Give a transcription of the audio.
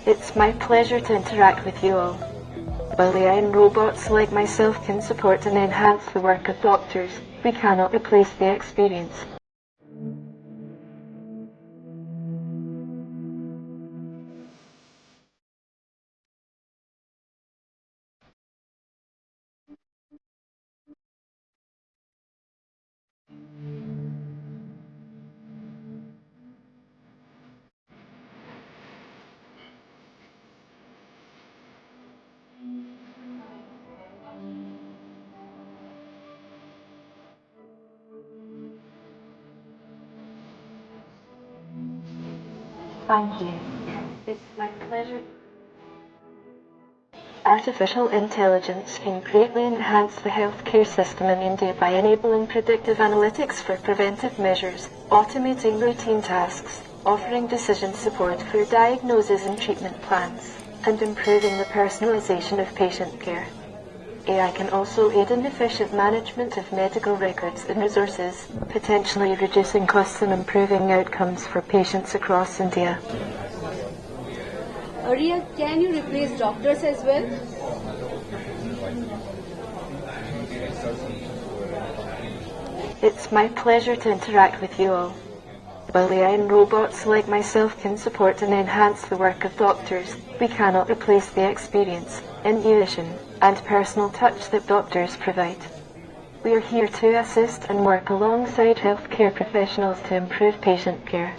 It's my pleasure to interact with you all. While AI and robots like myself can support and enhance the work of doctors, we cannot replace the experience. Thank you. It's my pleasure. Artificial intelligence can greatly enhance the healthcare system in India by enabling predictive analytics for preventive measures, automating routine tasks, offering decision support for diagnosis and treatment plans, and improving the personalization of patient care. AI can also aid in efficient management of medical records and resources, potentially reducing costs and improving outcomes for patients across India. Ria, can you replace doctors as well? It's my pleasure to interact with you all. While AI and robots like myself can support and enhance the work of doctors, we cannot replace the experience, intuition, and personal touch that doctors provide. We are here to assist and work alongside healthcare professionals to improve patient care.